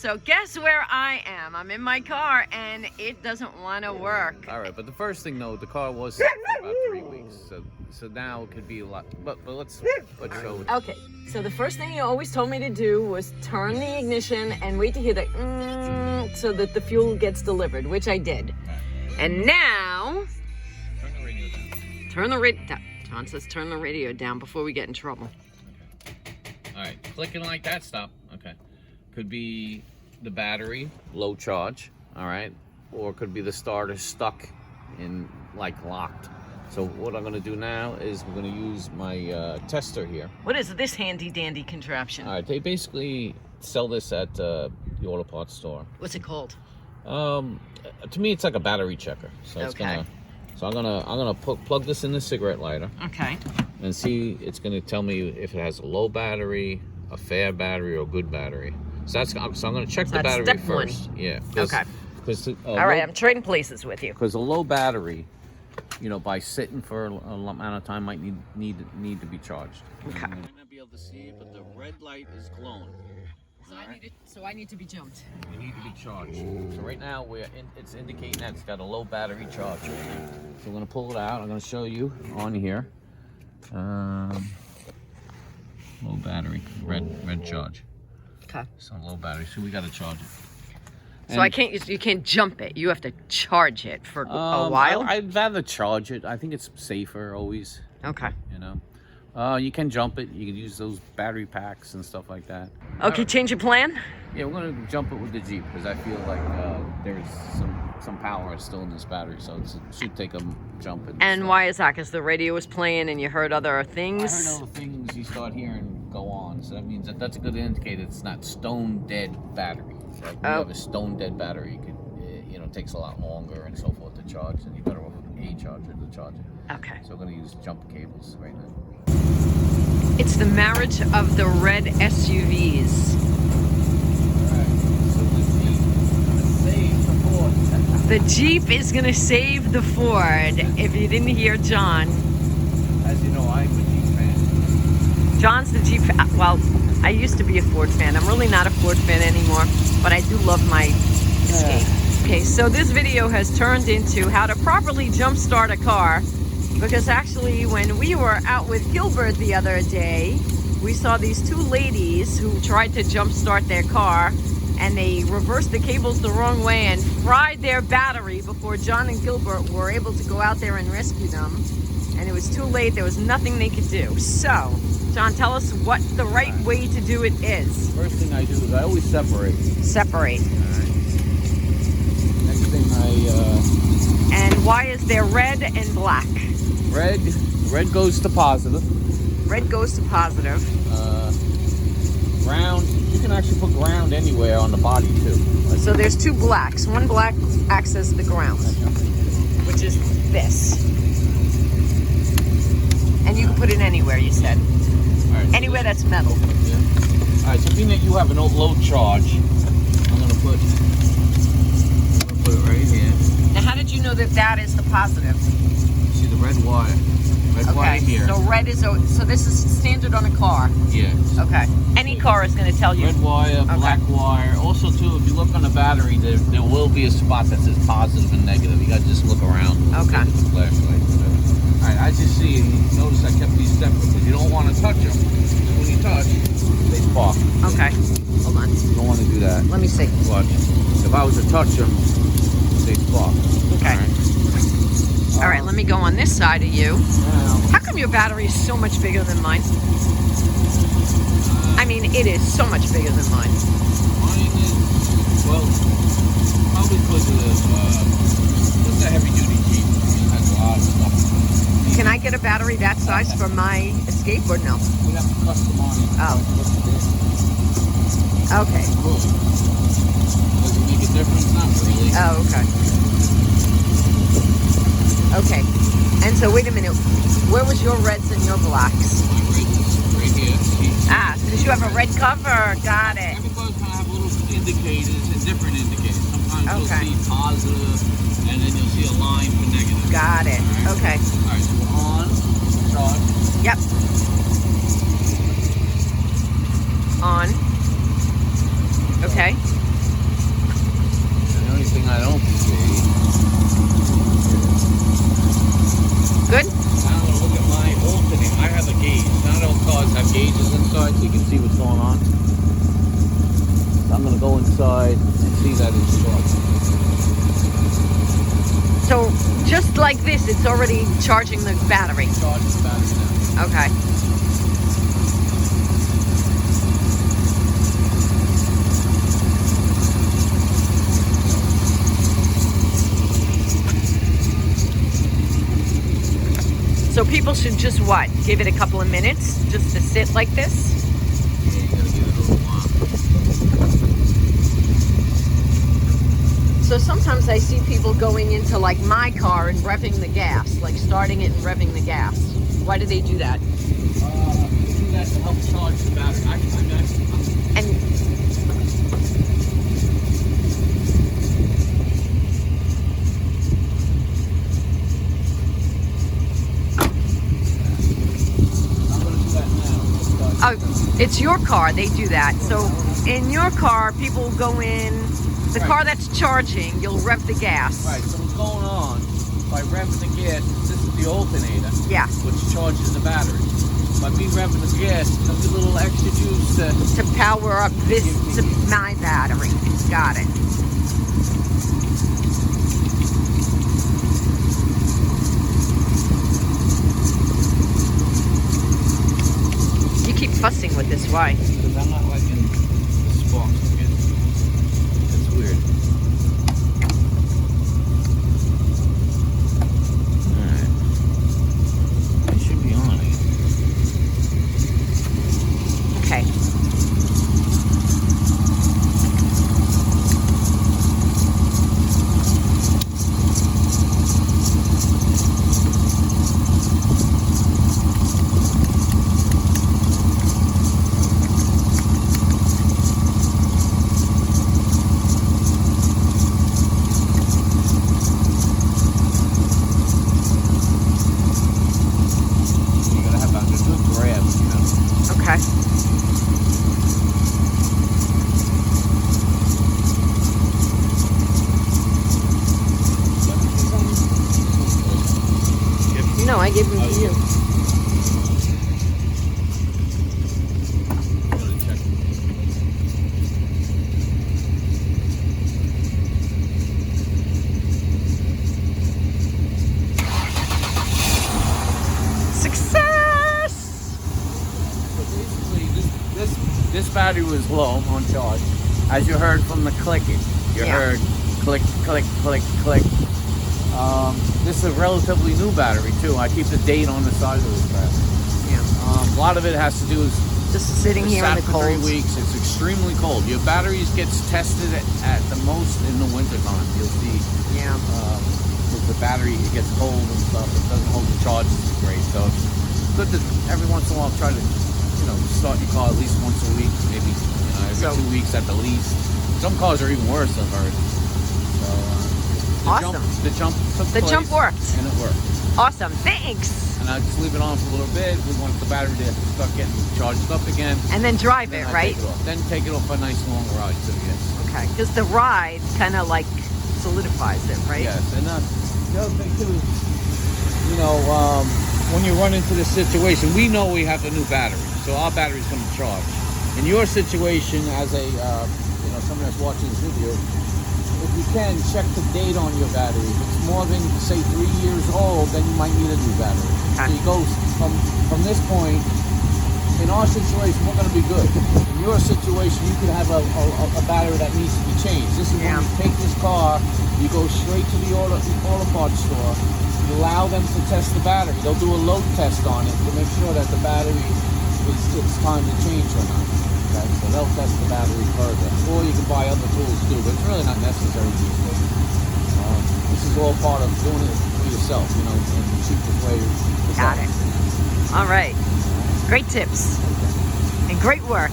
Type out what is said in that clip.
So guess where I am? I'm in my car and it doesn't want to work. All right, but the first thing though, the car was set for about 3 weeks, so now it could be a lot. But let's show it. Okay, so the first thing you always told me to do was turn the ignition and wait to hear the so that the fuel gets delivered, which I did. And now, Turn the radio down. turn the radio down. John says turn the radio down before we get in trouble. All right, clicking like that, stop. Okay. Could be the battery, low charge, all right? Or it could be the starter stuck in, like, locked. So what I'm gonna do now is we're gonna use my tester here. What is this handy dandy contraption? All right, they basically sell this at the auto parts store. What's it called? To me, it's like a battery checker. So it's Okay. I'm gonna plug this in the cigarette lighter. Okay. And see, it's gonna tell me if it has a low battery, a fair battery, or a good battery. So I'm gonna check the that's battery step first. one. Yeah. Okay. All right, I'm trading places with you. Because a low battery, you know, by sitting for a amount of time, might need to be charged. Okay. You might not be able to see it, but the red light is glowing. So I need to be jumped. You need to be charged. So right now it's indicating that it's got a low battery charge. So I'm gonna pull it out. I'm gonna show you on here. Low battery, red charge. Okay. So low battery. So we gotta charge it. So you can't jump it. You have to charge it for a while. I'd rather charge it. I think it's safer always. Okay. You know. You can jump it. You can use those battery packs and stuff like that. Okay, change your plan. Yeah, we're gonna jump it with the Jeep because I feel like there's some power still in this battery, so it should take a jump. And stuff. why is that? Because the radio was playing and you heard other things? I heard other things. You start hearing go on, so that means that's a good indicator. It's not stone dead battery. Like when you have a stone dead battery, it takes a lot longer and so forth to charge, and you better off with a charger to charge it. Okay. So we're gonna use jump cables right now. It's the marriage of the red SUVs. The Jeep is going to save the Ford. If you didn't hear John. As you know, I'm a Jeep fan. John's the Jeep fan. Well, I used to be a Ford fan. I'm really not a Ford fan anymore, but I do love my Escape. Okay, so this video has turned into how to properly jumpstart a car, because actually when we were out with Gilbert the other day, we saw these two ladies who tried to jumpstart their car, and they reversed the cables the wrong way and fried their battery before John and Gilbert were able to go out there and rescue them. And it was too late. There was nothing they could do. So, John, tell us what the right way to do it is. First thing I do is I always separate. Separate. Alright. Next thing And why is there red and black? Red goes to positive. Red goes to positive. Ground, you can actually put ground anywhere on the body too. So there's two blacks. One black acts as the ground, which is this. And you can put it anywhere, you said. Right, anywhere that's metal. Yeah. Alright, so being that you have an low charge, I'm gonna put it right here. Now how did you know that that is the positive? See the red wire. Red wire here. So red is, so this is standard on a car? Yeah. Okay. Any car is going to tell you. Red wire, black wire. Also too, if you look on the battery, there will be a spot that says positive and negative. You gotta just look around. Okay. With the flashlight. Alright, as you see, notice I kept these separate because you don't want to touch them. When you touch, they spark. Okay. Hold on. You don't want to do that. Let me see. Watch. If I was to touch them, they spark. Okay. All right, let me go on this side of you. Now, How come your battery is so much bigger than mine? I mean, it is so much bigger than mine. mine is, well, probably because of this is a heavy duty Jeep. It has a lot of stuff. Can I get a battery that size for my Escape or no? We'd have to customize it. Oh. Okay. Cool. Does it make a difference? Not really. Oh, okay. Okay. And so, wait a minute. Where was your reds and your blacks? My red is right here. See? Ah, so did you have a red cover? Got it. Every car's gonna have little indicators and different indicators. Sometimes Okay. you'll see positive, and then you'll see a line for negative. Got it. All right. Okay. All right, so we're on, charge. Yep. On. Okay. cars have gauges inside so you can see what's going on. So I'm going to go inside and see that it's charged. So just like this, it's already charging the battery. Charging the battery now. Okay. So people should just what? Give it a couple of minutes just to sit like this? Yeah, you gotta give it a little while. So sometimes I see people going into like my car and revving the gas, like starting it and revving the gas. Why do they do that? They do that to help charge the battery. And oh, it's your car, they do that. So in your car, people go in, the car that's charging, you'll rev the gas. Right, so what's going on, by revving the gas, this is the alternator, Yeah. which charges the battery. By me revving the gas, it comes a little extra juice To power up this, to my battery. Got it. You keep fussing with this, why? because I'm not liking the sparks again. It's weird. Alright. It should be on again. Okay. You gotta have a good grab, you know. Okay. No, I gave them to you. Success! So basically, this battery was low on charge. As you heard from the clicking, you Yeah. heard click, click, click, click. This is a relatively new battery too. I keep the date on the side of this battery. Yeah. A lot of it has to do with Just sitting here in sat the for 3 cold. weeks. It's extremely cold. Your batteries gets tested at the most in the winter time. You'll see Yeah. with the battery, it gets cold and stuff. It doesn't hold the charge as great. So it's good to every once in a while try to, start your car at least once a week, maybe every So- 2 weeks at the least. Some cars are even worse, I've heard. So Awesome. The jump took The place, jump worked. and it worked. Awesome. Thanks. And I just leave it on for a little bit. We want the battery to start getting charged up again. And then drive Then it, I right? Take it off. Then take it off a nice long ride too. Yes. Okay. Because the ride kind of like solidifies it, right? Yes, and the other thing too is, when you run into this situation, we know we have a new battery, so our battery's going to charge. In your situation, as a someone that's watching this video, if you can check the date on your battery. If it's more than say 3 years old, then you might need a new battery. Okay. So you go from this point. In our situation, we're going to be good. In your situation, you could have a battery that needs to be changed. This is Yeah. when you take this car, you go straight to the auto parts store, you allow them to test the battery. They'll do a load test on it to make sure that the battery it's time to change or not. Okay? So they'll test the battery further. Or you can buy other tools too, but it's really not necessary these days. This is all part of doing it for yourself, in the cheapest way. Got it. All right. Great tips. And great work.